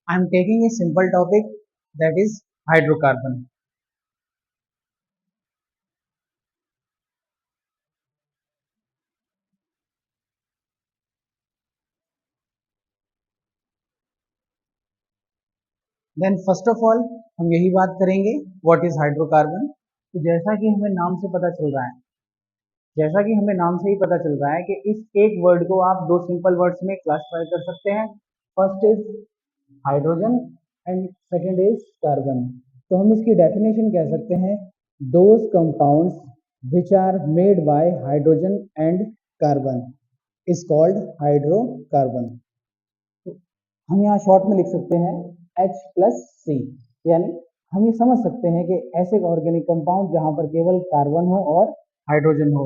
I am taking a simple topic, that is hydrocarbon. Then first of all हम यही बात करेंगे what is hydrocarbon. तो जैसा कि हमें नाम से ही पता चल रहा है कि इस एक वर्ड को आप दो सिंपल वर्ड्स में क्लासिफाई कर सकते हैं. First is hydrogen and second is carbon. तो हम इसकी डेफिनेशन कह सकते हैं those compounds which are made by hydrogen and carbon is called hydrocarbon. हम यहाँ शॉर्ट में लिख सकते हैं H+C. यानी हम ये समझ सकते हैं कि ऐसे ऑर्गेनिक कंपाउंड जहां पर केवल कार्बन हो और हाइड्रोजन हो.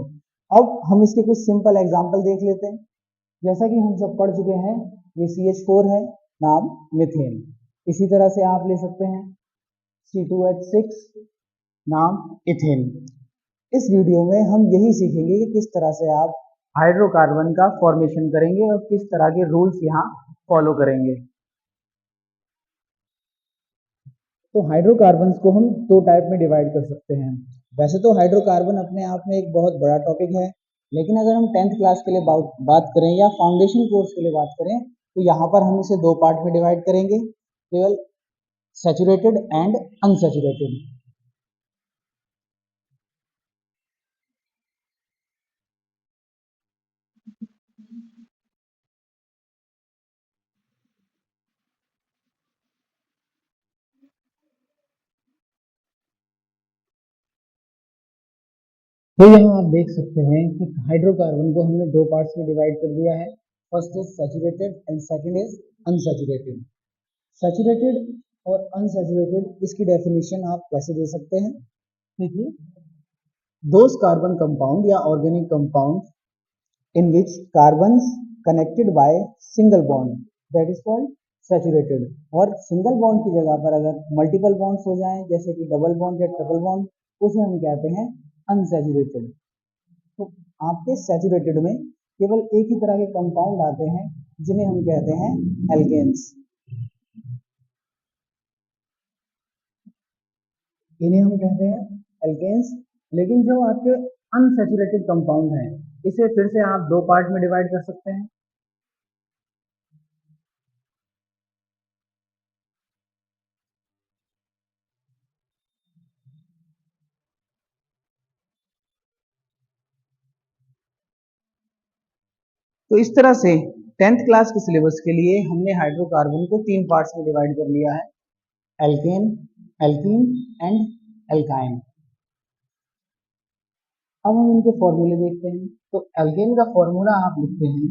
अब हम इसके कुछ सिंपल एग्जांपल देख लेते हैं. जैसा कि हम सब पढ़ चुके हैं, ये CH4 है, नाम मीथेन. इसी तरह से आप ले सकते हैं C2H6, नाम इथेन. इस वीडियो में हम यही सीखेंगे कि किस तरह से आप हाइड्रोकार्बन का फॉर्मेशन करेंगे और किस तरह के रूल्स यहाँ फॉलो करेंगे. तो हाइड्रोकार्बन्स को हम दो टाइप में डिवाइड कर सकते हैं. वैसे तो हाइड्रोकार्बन अपने आप में एक बहुत बड़ा टॉपिक है, लेकिन अगर हम 10th क्लास के लिए बात करें या फाउंडेशन कोर्स के लिए बात करें तो यहाँ पर हम इसे दो पार्ट में डिवाइड करेंगे, केवल सैचुरेटेड एंड अनसैचुरेटेड. तो यहाँ आप देख सकते हैं कि हाइड्रोकार्बन को हमने दो पार्ट्स में डिवाइड कर दिया है. First is saturated and second is unsaturated. Saturated और अनसैचुरेटेड इसकी डेफिनेशन आप कैसे दे सकते हैं? देखिए, those carbon compound या organic compound in which carbons connected by single bond, that is called saturated. और सिंगल बॉन्ड की जगह पर अगर मल्टीपल बॉन्ड्स हो जाएं जैसे कि डबल बॉन्ड या ट्रिपल बॉन्ड, उसे हम कहते हैं अनसैचुरेटेड. तो आपके सैचुरेटेड में केवल एक ही तरह के कंपाउंड आते हैं जिन्हें हम कहते हैं एल्केन्स. इन्हें हम कहते हैं एल्केन्स. लेकिन जो आपके अनसैचुरेटेड कंपाउंड हैं, इसे फिर से आप दो पार्ट में डिवाइड कर सकते हैं. तो इस तरह से 10th क्लास के सिलेबस के लिए हमने हाइड्रोकार्बन को तीन पार्ट्स में डिवाइड कर लिया है, एल्केन, एल्कीन एंड एल्काइन. अब हम इनके फॉर्मूले देखते हैं. तो एल्केन का फॉर्मूला आप लिखते हैं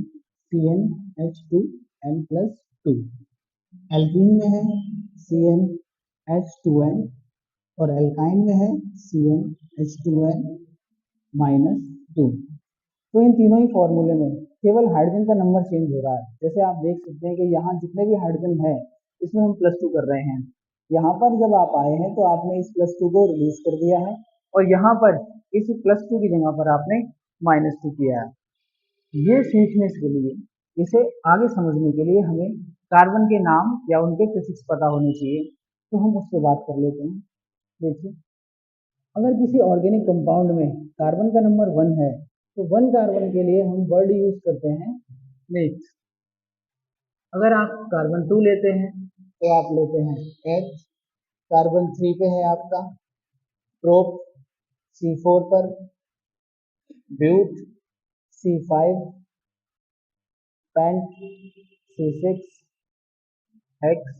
CnH2n+2. एल्कीन में है CnH2n और एल्काइन में है CnH2n-2. तो इन तीनों ही फॉर्मूले में केवल हाइड्रोजन का नंबर चेंज हो रहा है. जैसे आप देख सकते हैं कि यहाँ जितने भी हाइड्रोजन है इसमें हम +2 कर रहे हैं. यहाँ पर जब आप आए हैं तो आपने इस +2 को रिलीज कर दिया है और यहाँ पर इसी +2 की जगह पर आपने -2 किया है. ये सीखने के लिए, इसे आगे समझने के लिए हमें कार्बन के नाम या उनके प्रीफिक्स पता होने चाहिए. तो हम उससे बात कर लेते हैं. देखिए, अगर किसी ऑर्गेनिक कंपाउंड में कार्बन का नंबर 1 है तो 1 कार्बन के लिए हम वर्ड यूज करते हैं नेक्स्ट. अगर आप कार्बन 2 लेते हैं तो आप लेते हैं H. कार्बन 3 पे है आपका प्रोप, C4 पर but, C5 pent, C6 hex,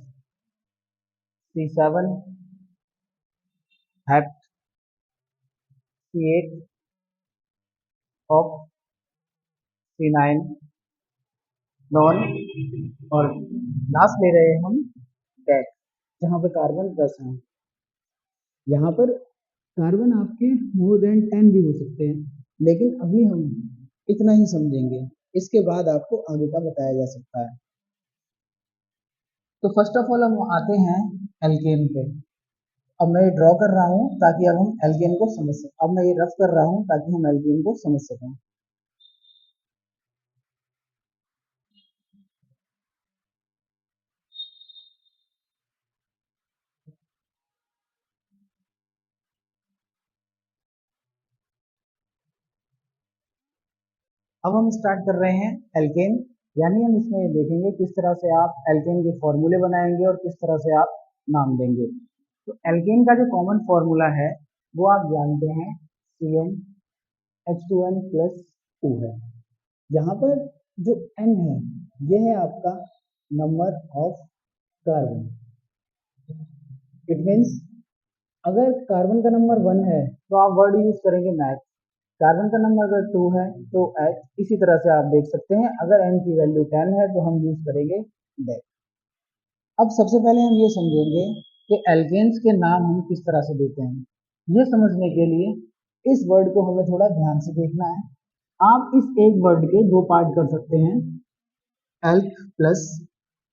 C7 hept, C8 oct, C9 non और लास्ट ले रहे हैं हम डेक, जहां पर कार्बन 10 है. यहाँ पर कार्बन आपके मोर देन 10 भी हो सकते हैं, लेकिन अभी हम इतना ही समझेंगे. इसके बाद आपको आगे का बताया जा सकता है. तो फर्स्ट ऑफ ऑल हम आते हैं एल्केन पे. अब मैं ये ड्रॉ कर रहा हूँ ताकि अब हम एल्केन को समझ सकें. अब मैं ये रफ कर रहा हूँ ताकि हम एल्केन को समझ सकें. अब हम स्टार्ट कर रहे हैं एल्केन, यानी हम इसमें ये देखेंगे किस तरह से आप एल्केन के फॉर्मूले बनाएंगे और किस तरह से आप नाम देंगे। तो एल्केन का जो कॉमन फॉर्मूला है वो आप जानते हैं CnH2n प्लस 2 है। यहाँ पर जो n है ये है आपका number of carbon. It means अगर कार्बन का नंबर 1 है तो आप वर्ड यूज करेंगे मैथ, कार्बन का नंबर अगर 2 है तो H। इसी तरह से आप देख सकते हैं अगर n की वैल्यू 10 है तो हम यूज करेंगे डेक। अब सबसे पहले हम ये समझेंगे कि एल्केन्स के नाम हम किस तरह से देते हैं। ये समझने के लिए इस वर्ड को हमें थोड़ा ध्यान से देखना है। आप इस एक वर्ड के दो पार्ट कर सकते हैं, एल्क प्लस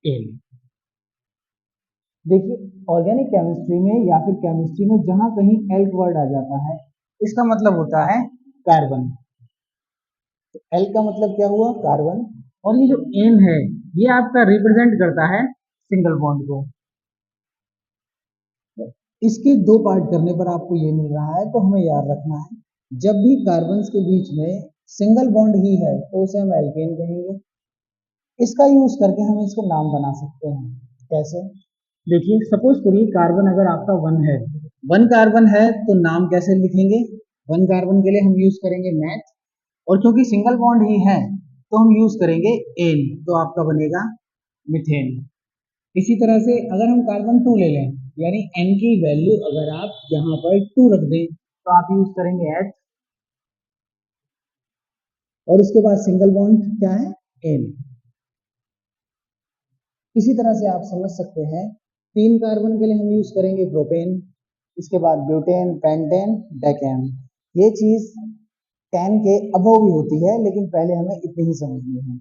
एन। देखिए ऑर्गेनिक केमिस्ट्री में या फिर केमिस्ट्री में जहां कहीं एल्क वर्ड आ जाता है इसका मतलब होता है कार्बन। तो एल का मतलब क्या हुआ, कार्बन। और ये जो एन है ये आपका रिप्रेजेंट करता है सिंगल बॉन्ड को। इसके दो पार्ट करने पर आपको ये मिल रहा है, तो हमें याद रखना है जब भी कार्बन के बीच में सिंगल बॉन्ड ही है तो उसे हम एल्केन कहेंगे। इसका यूज करके हम इसको नाम बना सकते हैं। कैसे, देखिए सपोज करिए कार्बन अगर आपका 1 है, 1 कार्बन है तो नाम कैसे लिखेंगे। 1 कार्बन के लिए हम यूज करेंगे मैथ, और क्योंकि सिंगल बॉन्ड ही है तो हम यूज करेंगे एन, तो आपका बनेगा मिथेन। इसी तरह से अगर हम कार्बन 2 ले लें, यानी एन की वैल्यू अगर आप यहाँ पर 2 रख दें तो आप यूज करेंगे एच, और उसके बाद सिंगल बॉन्ड क्या है, एन। इसी तरह से आप समझ सकते हैं 3 कार्बन के लिए हम यूज करेंगे प्रोपेन, इसके बाद ब्यूटेन, पेंटेन, डेकेन। ये चीज 10 के अबव भी होती है लेकिन पहले हमें इतनी ही समझनी है।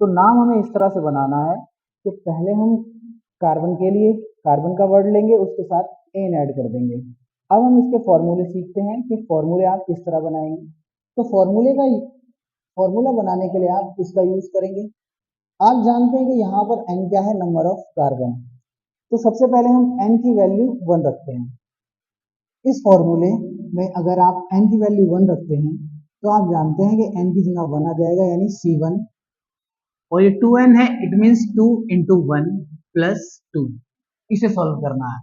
तो नाम हमें इस तरह से बनाना है कि पहले हम कार्बन के लिए कार्बन का वर्ड लेंगे, उसके साथ एन ऐड कर देंगे। अब हम इसके फॉर्मूले सीखते हैं कि फॉर्मूले आप किस तरह बनाएंगे। तो फॉर्मूला बनाने के लिए आप किसका यूज करेंगे। आप जानते हैं कि यहाँ पर n क्या है, नंबर ऑफ कार्बन। तो सबसे पहले हम n की वैल्यू 1 रखते हैं। इस फॉर्मूले में अगर आप n की वैल्यू 1 रखते हैं तो आप जानते हैं कि n की जगह 1 आ जाएगा, यानी C1। और ये 2n है, इट मीन्स 2 इंटू 1 प्लस 2। इसे सॉल्व करना है।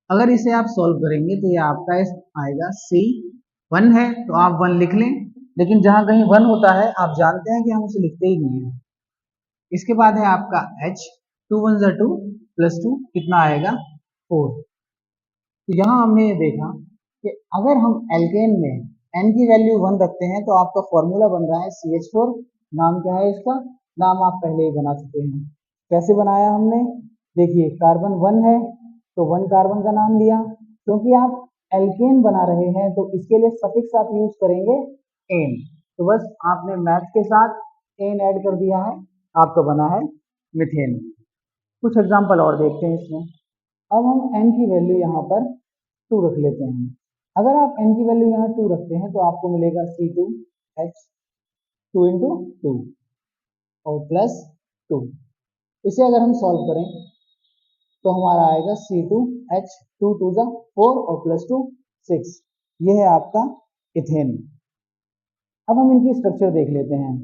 अगर इसे आप सॉल्व करेंगे तो ये आपका आएगा C1 है तो आप 1 लिख लें, लेकिन जहां कहीं 1 होता है आप जानते हैं कि हम उसे लिखते ही नहीं है। इसके बाद है आपका H, 2 1 2 प्लस 2 कितना आएगा, 4। तो यहाँ हमने ये देखा कि अगर हम एल्केन में n की वैल्यू 1 रखते हैं तो आपका फॉर्मूला बन रहा है CH4। नाम क्या है इसका, नाम आप पहले ही बना चुके हैं। कैसे बनाया हमने, देखिए कार्बन 1 है तो 1 कार्बन का नाम लिया, क्योंकि आप एल्केन बना रहे हैं तो इसके लिए सफिक्स आप यूज करेंगे एन। तो बस आपने मैथ के साथ एन ऐड कर दिया है, आपका बना है मिथेन। कुछ एग्जांपल और देखते हैं इसमें। अब हम n की वैल्यू यहाँ पर 2 रख लेते हैं। अगर आप n की वैल्यू यहाँ 2 रखते हैं तो आपको मिलेगा C2H, 2 इंटू 2 और प्लस 2। इसे अगर हम सॉल्व करें तो हमारा आएगा C2H, 2 2 जा 4 और प्लस 2 6। ये है आपका इथेन। अब हम इनकी स्ट्रक्चर देख लेते हैं,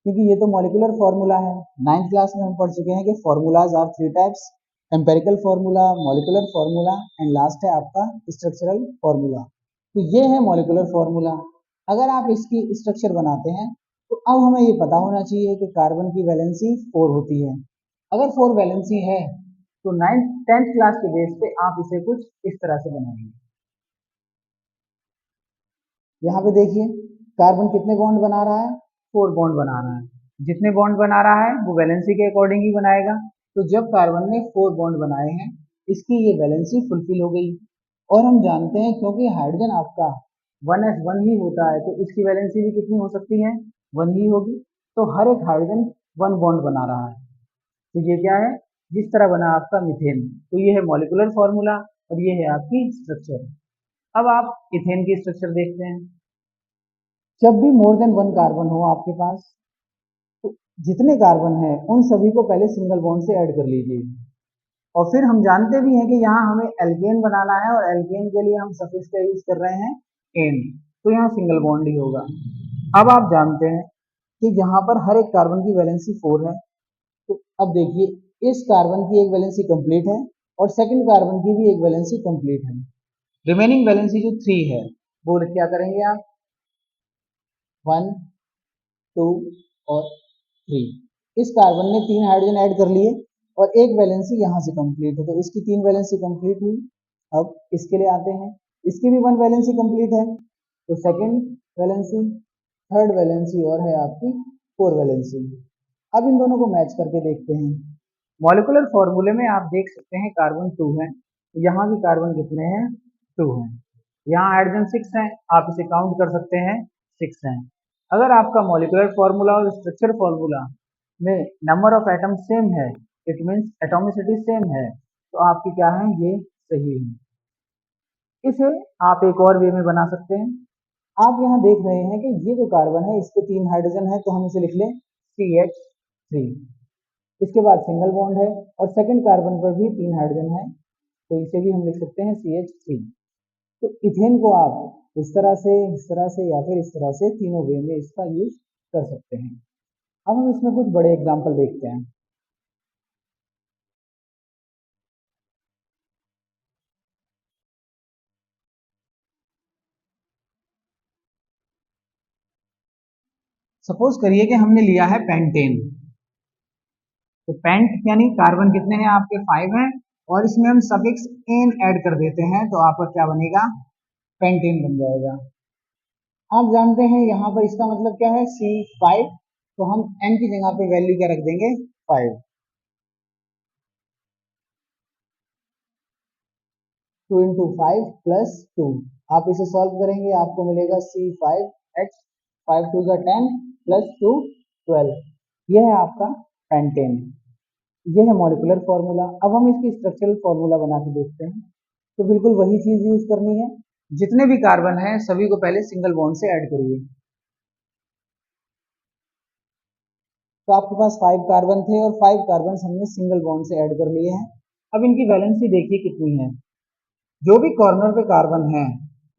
क्योंकि ये तो मॉलिक्यूलर फॉर्मूला है। 9th क्लास में हम पढ़ चुके हैं कि formulas are 3 types, empirical formula, molecular formula and last है आपका स्ट्रक्चरल फॉर्मूला। तो ये है मॉलिक्यूलर फॉर्मूला। अगर आप इसकी स्ट्रक्चर बनाते हैं तो अब हमें ये पता होना चाहिए कि कार्बन की वैलेंसी 4 होती है। अगर 4 वैलेंसी है तो 9th 10th क्लास के बेस पे आप इसे कुछ इस तरह से बनाएंगे। यहाँ पे देखिए कार्बन कितने बॉन्ड बना रहा है, 4 बॉन्ड बना रहा है। जितने बॉन्ड बना रहा है वो वैलेंसी के अकॉर्डिंग ही बनाएगा। तो जब कार्बन ने 4 बॉन्ड बनाए हैं इसकी ये वैलेंसी फुलफिल हो गई। और हम जानते हैं क्योंकि हाइड्रोजन आपका 1s1 ही होता है तो इसकी वैलेंसी भी कितनी हो सकती है, 1 ही होगी। तो हर एक हाइड्रोजन 1 बॉन्ड बना रहा है। तो ये क्या है, जिस तरह बना आपका मीथेन। तो ये है मॉलिक्यूलर फॉर्मूला और ये है आपकी स्ट्रक्चर। अब आप इथेन की स्ट्रक्चर देखते हैं। जब भी मोर देन 1 कार्बन हो आपके पास तो जितने कार्बन हैं उन सभी को पहले सिंगल बॉन्ड से ऐड कर लीजिए। और फिर हम जानते भी हैं कि यहाँ हमें एल्केन बनाना है और एल्केन के लिए हम सफिक्स का यूज कर रहे हैं एन, तो यहाँ सिंगल बॉन्ड ही होगा। अब आप जानते हैं कि यहाँ पर हर एक कार्बन की वैलेंसी 4 है। तो अब देखिए इस कार्बन की एक वैलेंसी कंप्लीट है और सेकंड कार्बन की भी एक वैलेंसी कंप्लीट है। रिमेनिंग वैलेंसी जो 3 है वो क्या करेंगे आप 1, 2 और 3। इस कार्बन ने 3 हाइड्रोजन ऐड कर लिए और एक वैलेंसी यहाँ से कंप्लीट है, तो इसकी 3 वैलेंसी कंप्लीट हुई। अब इसके लिए आते हैं, इसकी भी 1 वैलेंसी कंप्लीट है, तो सेकंड वैलेंसी, थर्ड वैलेंसी और है आपकी 4 वैलेंसी। अब इन दोनों को मैच करके देखते हैं। मॉलिक्यूलर फॉर्मूले में आप देख सकते हैं कार्बन 2 है, तो यहाँ भी कार्बन कितने हैं 2 हैं। यहाँ हाइड्रोजन 6 हैं, आप इसे काउंट कर सकते हैं 6 हैं। अगर आपका मॉलिक्यूलर फॉर्मूला और स्ट्रक्चर फॉर्मूला में नंबर ऑफ एटम सेम है, इट मीन्स एटॉमिसिटी सेम है, तो आपकी क्या है ये सही है। इसे आप एक और वे में बना सकते हैं। आप यहाँ देख रहे हैं कि ये जो कार्बन है इस पे 3 हाइड्रोजन है, तो हम इसे लिख लें CH3। इसके बाद सिंगल बॉन्ड है और सेकंड कार्बन पर भी 3 हाइड्रोजन है, तो इसे भी हम लिख सकते हैं CH3। तो इथेन को आप इस तरह से या फिर इस तरह से तीनों वे में इसका यूज कर सकते हैं। अब हम इसमें कुछ बड़े एग्जाम्पल देखते हैं। सपोज करिए कि हमने लिया है पेंटेन, तो पेंट यानी कार्बन कितने हैं आपके 5 हैं और इसमें हम सफिक्स एन ऐड कर देते हैं, तो आपका क्या बनेगा पेंटेन बन जाएगा। आप जानते हैं यहाँ पर इसका मतलब क्या है C5, तो हम n की जगह पे वैल्यू क्या रख देंगे 5। 2 इंटू 5 प्लस 2, आप इसे सॉल्व करेंगे आपको मिलेगा C5H, 5 टू 10 प्लस 2 12। यह है आपका पेंटेन, यह है मॉलिक्यूलर फॉर्मूला। अब हम इसकी स्ट्रक्चरल फॉर्मूला बना के देखते हैं, तो बिल्कुल वही चीज यूज करनी है। जितने भी कार्बन हैं सभी को पहले सिंगल बॉन्ड से ऐड करिए। तो आपके पास 5 कार्बन थे और 5 कार्बन हमने सिंगल बॉन्ड से ऐड कर लिए हैं। अब इनकी वैलेंसी देखिए कितनी है। जो भी कॉर्नर पे कार्बन है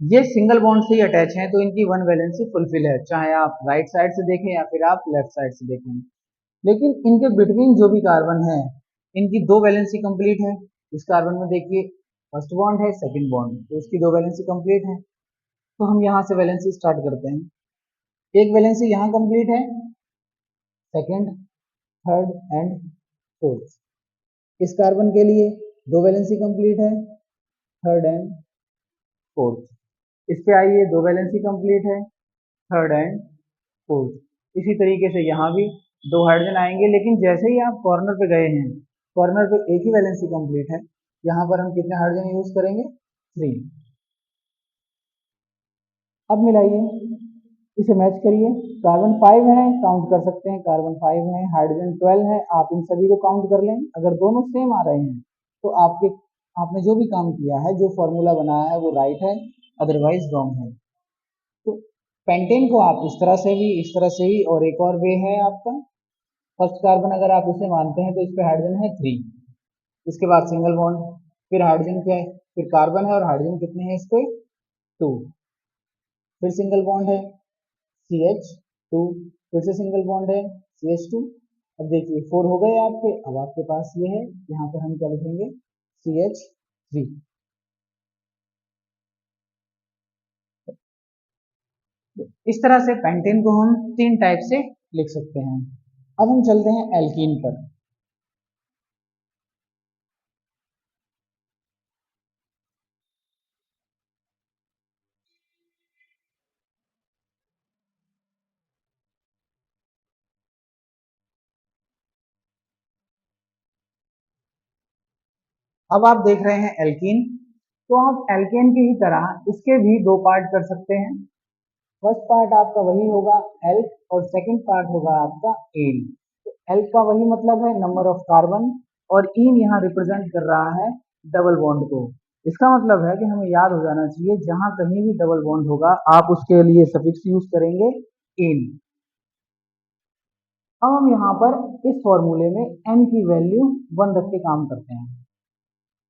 ये सिंगल बॉन्ड से ही अटैच हैं, तो इनकी 1 वैलेंसी फुलफिल है, चाहे आप राइट साइड से देखें या फिर आप लेफ्ट साइड से देखें। लेकिन इनके बिटवीन जो भी कार्बन है इनकी 2 वैलेंसी कंप्लीट है। इस कार्बन में देखिए फर्स्ट बॉन्ड है, सेकंड बॉन्ड, तो इसकी 2 वैलेंसी कंप्लीट है। तो हम यहाँ से वैलेंसी स्टार्ट करते हैं। एक वैलेंसी यहाँ कंप्लीट है, सेकंड, थर्ड एंड फोर्थ। इस कार्बन के लिए 2 वैलेंसी कंप्लीट है, थर्ड एंड फोर्थ। इस पे आइए 2 वैलेंसी कंप्लीट है, थर्ड एंड फोर्थ। इसी तरीके से यहाँ भी 2 हाइड्रोजन आएंगे, लेकिन जैसे ही आप कॉर्नर पे गए हैं कॉर्नर पे एक ही वैलेंसी कंप्लीट है, यहाँ पर हम कितने हाइड्रोजन यूज करेंगे 3। अब मिलाइए, इसे मैच करिए। कार्बन 5 है, काउंट कर सकते हैं कार्बन 5 है, हाइड्रोजन 12 है, आप इन सभी को काउंट कर लें। अगर दोनों सेम आ रहे हैं तो आपने जो भी काम किया है, जो फॉर्मूला बनाया है वो राइट है, अदरवाइज रॉन्ग है। तो पेंटेन को आप इस तरह से भी, इस तरह से भी, और एक और वे है आपका फर्स्ट कार्बन अगर आप इसे मानते हैं तो इस पे हाइड्रोजन है 3। इसके बाद सिंगल बॉन्ड, फिर हाइड्रोजन क्या है, फिर कार्बन है और हाइड्रोजन कितने हैं इस पे 2, फिर सिंगल बॉन्ड है CH2, फिर से सिंगल बॉन्ड है CH2। अब देखिए 4 हो गए आपके, अब आपके पास ये है, यहाँ पर हम क्या लिखेंगे CH3। इस तरह से पेंटेन को हम 3 टाइप से लिख सकते हैं। अब हम चलते हैं एल्कीन पर। अब आप देख रहे हैं एल्कीन, तो आप एल्केन की ही तरह इसके भी 2 पार्ट कर सकते हैं। फर्स्ट पार्ट आपका वही होगा एल्क और सेकंड पार्ट होगा आपका एन। तो एल्क का वही मतलब है नंबर ऑफ कार्बन, और इन यहाँ रिप्रेजेंट कर रहा है डबल बॉन्ड को। इसका मतलब है कि हमें याद हो जाना चाहिए जहां कहीं भी डबल बॉन्ड होगा आप उसके लिए सफिक्स यूज करेंगे इन। अब हम यहाँ पर इस फॉर्मूले में n की वैल्यू 1 रख के काम करते हैं।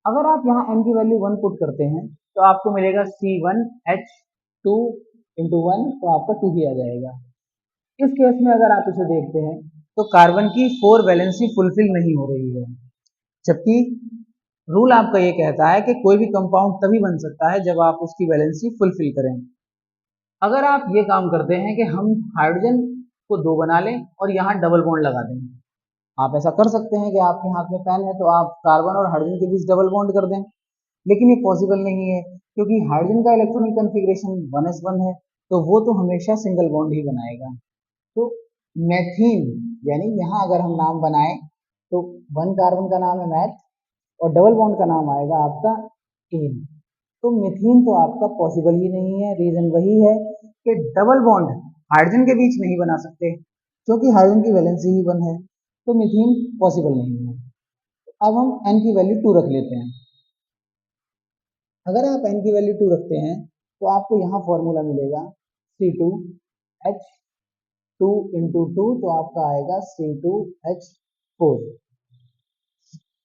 अगर आप यहाँ n की वैल्यू 1 पुट करते हैं तो आपको मिलेगा C1H2 इंटू 1, तो आपका 2 ही आ जाएगा। इस केस में अगर आप इसे देखते हैं तो कार्बन की 4 वैलेंसी फुलफिल नहीं हो रही है, जबकि रूल आपका ये कहता है कि कोई भी कंपाउंड तभी बन सकता है जब आप उसकी वैलेंसी फुलफिल करें। अगर आप ये काम करते हैं कि हम हाइड्रोजन को 2 बना लें और यहाँ डबल बॉन्ड लगा दें, आप ऐसा कर सकते हैं कि आपके हाथ में पेन है तो आप कार्बन और हाइड्रोजन के बीच डबल बॉन्ड कर दें, लेकिन ये पॉसिबल नहीं है क्योंकि हाइड्रोजन का इलेक्ट्रॉनिक कन्फिग्रेशन 1s1 है, तो वो तो हमेशा सिंगल बॉन्ड ही बनाएगा। तो मेथीन, यानी यहाँ अगर हम नाम बनाएं तो 1 कार्बन का नाम है मैथ और डबल बॉन्ड का नाम आएगा आपका इन। तो मीथेन तो आपका पॉसिबल ही नहीं है। रीजन वही है कि डबल बॉन्ड हाइड्रोजन के बीच नहीं बना सकते क्योंकि हाइड्रोजन की वैलेंसी ही 1 है, तो मीथेन पॉसिबल नहीं है। अब हम n की वैल्यू 2 रख लेते हैं। अगर आप n की वैल्यू 2 रखते हैं तो आपको यहाँ फॉर्मूला मिलेगा C2H2 इंटू 2, तो आपका आएगा C2H4।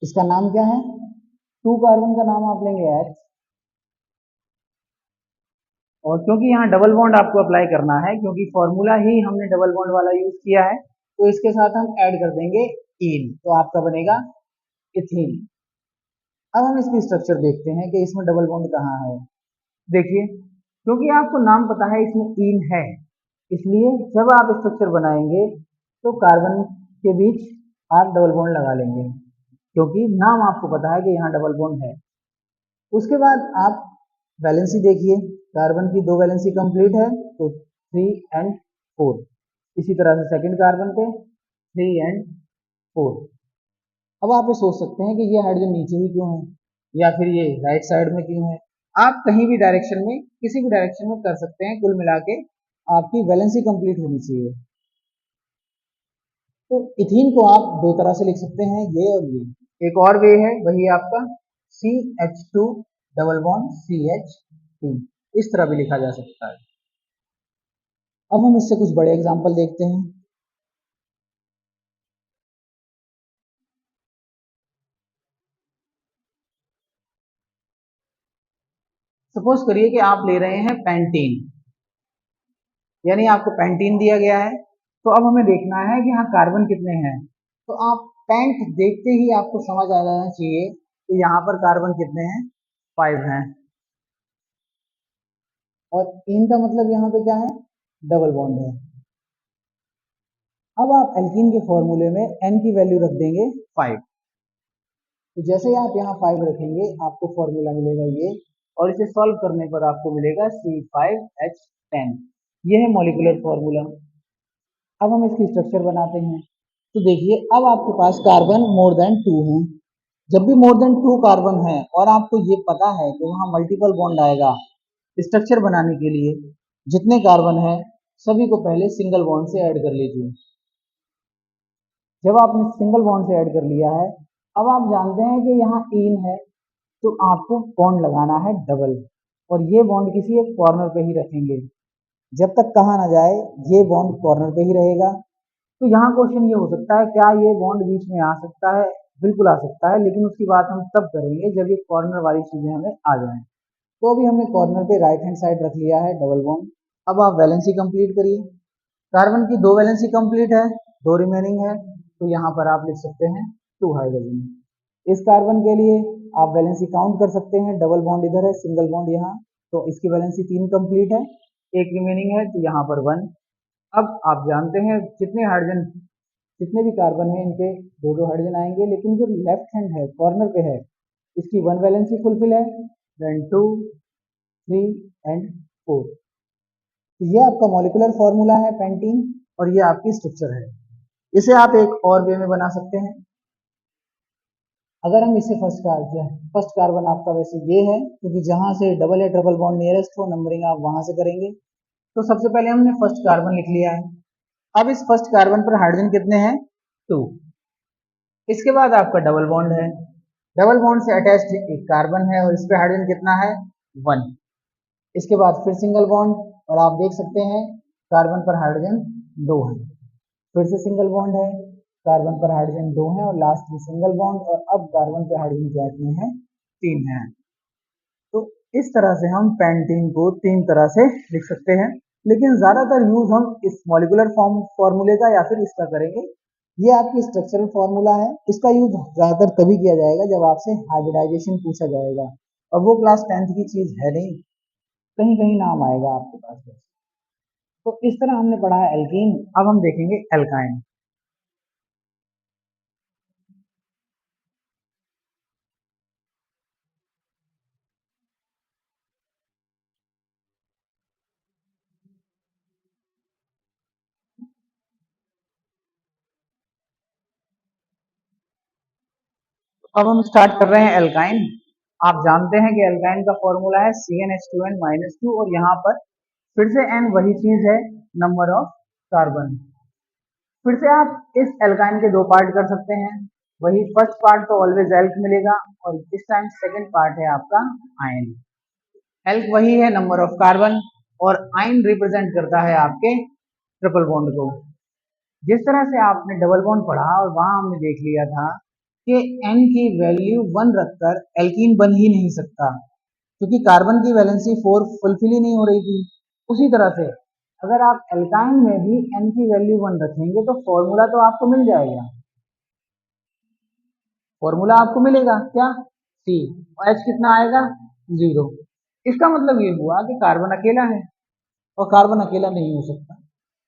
इसका नाम क्या है? 2 कार्बन का नाम आप लेंगे H, और क्योंकि यहाँ डबल बॉन्ड आपको अप्लाई करना है, क्योंकि फॉर्मूला ही हमने डबल बॉन्ड वाला यूज किया है, तो इसके साथ हम ऐड कर देंगे इन, तो आपका बनेगा इथीन। अब हम इसकी स्ट्रक्चर देखते हैं कि इसमें डबल बॉन्ड कहाँ है। देखिए, क्योंकि आपको नाम पता है इसमें इन है, इसलिए जब आप स्ट्रक्चर बनाएंगे तो कार्बन के बीच आप डबल बॉन्ड लगा लेंगे, क्योंकि नाम आपको पता है कि यहाँ डबल बॉन्ड है। उसके बाद आप वैलेंसी देखिए, कार्बन की 2 वैलेंसी कंप्लीट है तो 3 एंड 4। इसी तरह से सेकंड कार्बन पे 3 एंड 4। अब आप ये सोच सकते हैं कि ये हाइड्रोजन नीचे ही क्यों है, या फिर ये राइट साइड में क्यों है। आप कहीं भी डायरेक्शन में, किसी भी डायरेक्शन में कर सकते हैं, कुल मिला के आपकी वैलेंसी कंप्लीट होनी चाहिए। तो इथीन को आप 2 तरह से लिख सकते हैं, ये और ये। एक और वे है, वही आपका CH2 डबल बॉन्ड CH2, इस तरह भी लिखा जा सकता है। अब हम इससे कुछ बड़े एग्जाम्पल देखते हैं। सपोज करिए कि आप ले रहे हैं पेंटीन, यानी आपको पेंटीन दिया गया है, तो अब हमें देखना है कि यहाँ कार्बन कितने हैं। तो आप पेंट देखते ही आपको समझ आ जाना चाहिए कि यहाँ पर कार्बन कितने हैं, 5 हैं, और इन का मतलब यहाँ पे क्या है, डबल बॉन्ड है। अब आप एल्कीन के फॉर्मूले में n की वैल्यू रख देंगे 5, तो जैसे ही आप यहाँ 5 रखेंगे आपको फॉर्मूला मिलेगा ये, और इसे सॉल्व करने पर आपको मिलेगा C5H10। ये है मॉलिक्यूलर फॉर्मूला। अब हम इसकी स्ट्रक्चर बनाते हैं। तो देखिए, अब आपके पास कार्बन मोर देन 2 है। जब भी मोर देन 2 कार्बन है और आपको ये पता है कि वहाँ मल्टीपल बॉन्ड आएगा, स्ट्रक्चर बनाने के लिए जितने कार्बन है सभी को पहले सिंगल बॉन्ड से ऐड कर लीजिए। जब आपने सिंगल बॉन्ड से ऐड कर लिया है, अब आप जानते हैं कि यहाँ इन है, तो आपको बॉन्ड लगाना है डबल, और ये बॉन्ड किसी एक कॉर्नर पे ही रखेंगे। जब तक कहा ना जाए ये बॉन्ड कॉर्नर पे ही रहेगा। तो यहाँ क्वेश्चन ये हो सकता है, क्या ये बॉन्ड बीच में आ सकता है? बिल्कुल आ सकता है, लेकिन उसकी बात हम तब करेंगे जब ये कॉर्नर वाली चीजें हमें आ जाएं। तो अभी हमने कॉर्नर पे राइट हैंड साइड रख लिया है डबल बॉन्ड। अब आप वैलेंसी कंप्लीट करिए। कार्बन की 2 वैलेंसी कंप्लीट है, 2 रिमेनिंग है, तो यहाँ पर आप लिख सकते हैं 2 हाइड्रोजन। इस कार्बन के लिए आप वैलेंसी काउंट कर सकते हैं, डबल बॉन्ड इधर है, सिंगल बॉन्ड यहाँ, तो इसकी वैलेंसी 3 कंप्लीट है, 1 रिमेनिंग है, तो यहाँ पर 1। अब आप जानते हैं जितने हाइड्रोजन, जितने भी कार्बन है इनके 2-2 हाइड्रोजन आएंगे, लेकिन जो लेफ्ट हैंड है कॉर्नर पे है इसकी 1 वैलेंसी फुलफिल है, देन 2, 3 एंड 4। तो ये आपका मॉलिक्यूलर फॉर्मूला है पेंटीन, और ये आपकी स्ट्रक्चर है। इसे आप एक और वे में बना सकते हैं। अगर हम इसे फर्स्ट कार्बन आपका वैसे ये है, क्योंकि जहां से डबल या ट्रिपल बॉन्ड नियरेस्ट हो नंबरिंग आप वहां से करेंगे। तो सबसे पहले हमने फर्स्ट कार्बन लिख लिया है। अब इस फर्स्ट कार्बन पर हाइड्रोजन कितने हैं, 2। इसके बाद आपका डबल बॉन्ड है, डबल बॉन्ड से अटैच्ड एक कार्बन है और इस पे हाइड्रोजन कितना है, 1। इसके बाद फिर सिंगल बॉन्ड, और आप देख सकते हैं कार्बन पर हाइड्रोजन 2 है, फिर से सिंगल बॉन्ड है, कार्बन पर हाइड्रोजन 2 है, और लास्ट में सिंगल बॉन्ड, और अब कार्बन पर हाइड्रोजन गैप में है 3 है। तो इस तरह से हम पेंटीन को 3 तरह से लिख सकते हैं। लेकिन ज्यादातर यूज हम इस मॉलिक्यूलर फॉर्मूले का या फिर इसका करेंगे। ये आपकी स्ट्रक्चरल फॉर्मूला है, इसका यूज ज्यादातर तभी किया जाएगा जब आपसे हाइब्रिडाइजेशन पूछा जाएगा, और वो क्लास 10th की चीज है नहीं, कहीं कहीं नाम आएगा आपके पास बस। तो इस तरह हमने पढ़ा है एल्कीन। अब हम देखेंगे एल्काइन। अब हम स्टार्ट कर रहे हैं एल्काइन। आप जानते हैं कि एल्काइन का फॉर्मूला है CnH2n-2, और यहाँ पर फिर से n वही चीज है, नंबर ऑफ कार्बन। फिर से आप इस एल्काइन के दो पार्ट कर सकते हैं। वही फर्स्ट पार्ट तो ऑलवेज एल्क मिलेगा, और इस टाइम सेकंड पार्ट है आपका आयन। एल्क वही है, नंबर ऑफ कार्बन, और आयन रिप्रेजेंट करता है आपके ट्रिपल बॉन्ड को। जिस तरह से आपने डबल बॉन्ड पढ़ा और वहां हमने देख लिया था कि n की वैल्यू 1 रखकर एल्कीन बन ही नहीं सकता, क्योंकि कार्बन की वैलेंसी 4 फुलफिल ही नहीं हो रही थी। उसी तरह से अगर आप एल्काइन में भी n की वैल्यू 1 रखेंगे तो फॉर्मूला तो आपको मिल जाएगा, फॉर्मूला आपको मिलेगा क्या, C, और H कितना आएगा, 0। इसका मतलब ये हुआ कि कार्बन अकेला है, और कार्बन अकेला नहीं हो सकता।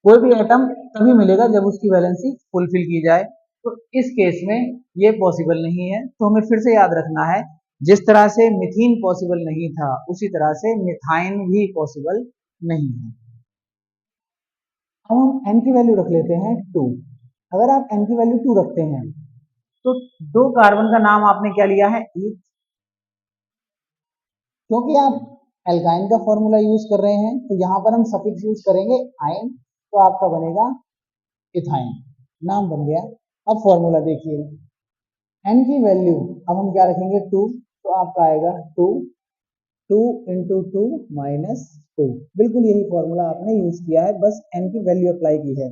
कोई भी एटम तभी मिलेगा जब उसकी वैलेंसी फुलफिल की जाए। तो इस केस में ये पॉसिबल नहीं है। तो हमें फिर से याद रखना है, जिस तरह से मिथीन पॉसिबल नहीं था उसी तरह से मिथाइन भी पॉसिबल नहीं है। अब हम n की वैल्यू रख लेते हैं 2। अगर आप n की वैल्यू 2 रखते हैं तो दो कार्बन का नाम आपने क्या लिया है, ईथ। क्योंकि आप एल्काइन का फॉर्मूला यूज कर रहे हैं तो यहाँ पर हम सफिक्स यूज करेंगे आयन, तो आपका बनेगा इथाइन, नाम बन गया। अब फॉर्मूला देखिए, n की वैल्यू अब हम क्या रखेंगे, 2, तो आपका आएगा 2, 2 इंटू 2 माइनस 2। बिल्कुल यही फॉर्मूला आपने यूज किया है, बस n की वैल्यू अप्लाई की है।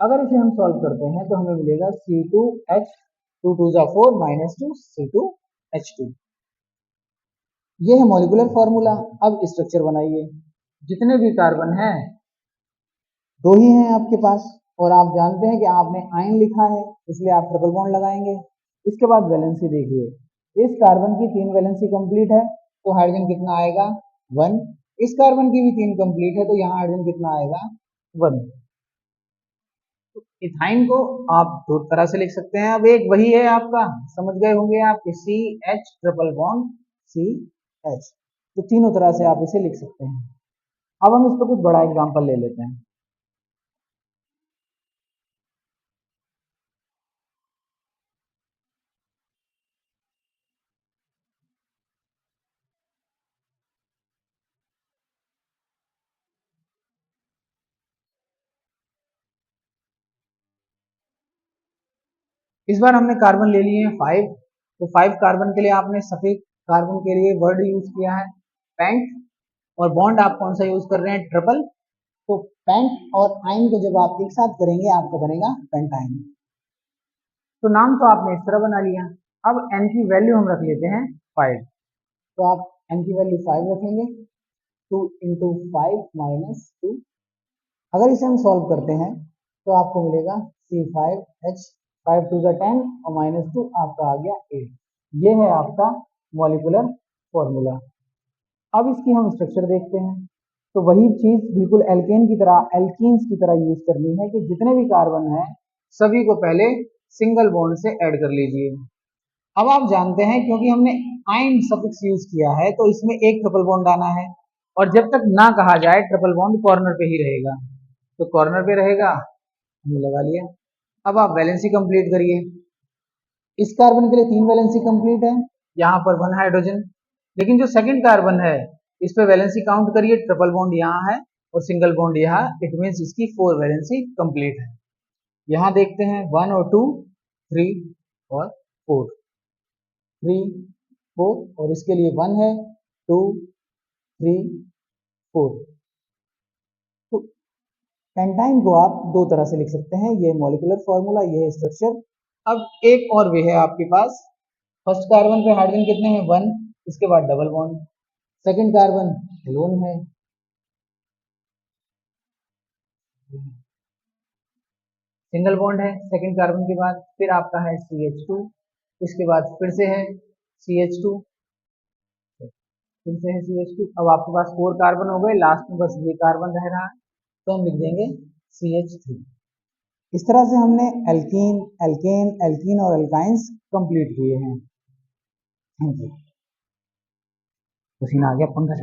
अगर इसे हम सॉल्व करते हैं तो हमें मिलेगा C2H, 2 2 जा 4 माइनस 2 C2H2। ये है मॉलिक्यूलर फॉर्मूला। अब स्ट्रक्चर बनाइए। जितने भी कार्बन हैं दो ही हैं आपके पास, और आप जानते हैं कि आपने आयन लिखा है इसलिए आप ट्रिपल बॉन्ड लगाएंगे। इसके बाद वैलेंसी देखिए, इस कार्बन की 3 वैलेंसी कंप्लीट है तो हाइड्रोजन कितना आएगा, 1। इस कार्बन की भी 3 कंप्लीट है तो यहाँ हाइड्रोजन कितना आएगा, 1। तो इथाइन को आप दो तरह से लिख सकते हैं। अब एक वही है आपका, समझ गए होंगे आप, C H triple bond C H, तो तीनों तरह से आप इसे लिख सकते हैं। अब हम इस पर कुछ बड़ा एग्जांपल ले लेते हैं। इस बार हमने कार्बन ले लिए हैं 5, तो 5 कार्बन के लिए आपने सफेद कार्बन के लिए वर्ड यूज किया है पेंट, और बॉन्ड आप कौन सा यूज कर रहे हैं, ट्रिपल। तो पेंट और आयन को जब आप एक साथ करेंगे आपका बनेगा पेंटाइन। तो नाम तो आपने इस तरह बना लिया। अब n की वैल्यू हम रख लेते हैं 5, तो आप n की वैल्यू 5 रखेंगे, 2 इंटू 5 माइनस 2। अगर इसे हम सॉल्व करते हैं तो आपको मिलेगा C5H, 5 टू द 10 और माइनस 2 आपका आ गया 8। ये है आपका मॉलिक्यूलर फॉर्मूला। अब इसकी हम स्ट्रक्चर देखते हैं। तो वही चीज बिल्कुल एल्केन की तरह, एल्कीन्स की तरह यूज करनी है कि जितने भी कार्बन हैं सभी को पहले सिंगल बॉन्ड से ऐड कर लीजिए। अब आप जानते हैं क्योंकि हमने आइन सफिक्स यूज किया है तो इसमें एक ट्रिपल बॉन्ड आना है, और जब तक ना कहा जाए ट्रिपल बॉन्ड कॉर्नर पे ही रहेगा, तो कॉर्नर पे रहेगा, हमने लगा लिया। अब आप वैलेंसी कंप्लीट करिए। इस कार्बन के लिए 3 वैलेंसी कंप्लीट है, यहाँ पर 1 हाइड्रोजन। लेकिन जो सेकंड कार्बन है इस पे वैलेंसी काउंट करिए, ट्रिपल बॉन्ड यहाँ है और सिंगल बॉन्ड यहाँ, इट मीन्स इसकी 4 वैलेंसी कंप्लीट है। यहाँ देखते हैं 1 और 2, 3 और 4, 3 4, और इसके लिए 1 है, 2 3 4। तो पेंटाइन को आप दो तरह से लिख सकते हैं, ये मॉलिक्यूलर फॉर्मूला, ये स्ट्रक्चर। अब एक और वे है आपके पास, फर्स्ट कार्बन पे हाइड्रोजन कितने हैं, 1, इसके बाद double bond, second carbon alone है, सिंगल बॉन्ड है सेकंड कार्बन के बाद, फिर आपका है CH2, इसके बाद फिर से है CH2, फिर से है CH2। अब आपके पास 4 कार्बन हो गए, लास्ट में बस ये कार्बन रह रहा है, तो हम लिख देंगे CH3। इस तरह से हमने एल्कीन, एल्केन, एल्कीन और एल्काइंस कंप्लीट किए हैं। Thank you. पसीना आ गया, पंखा चला।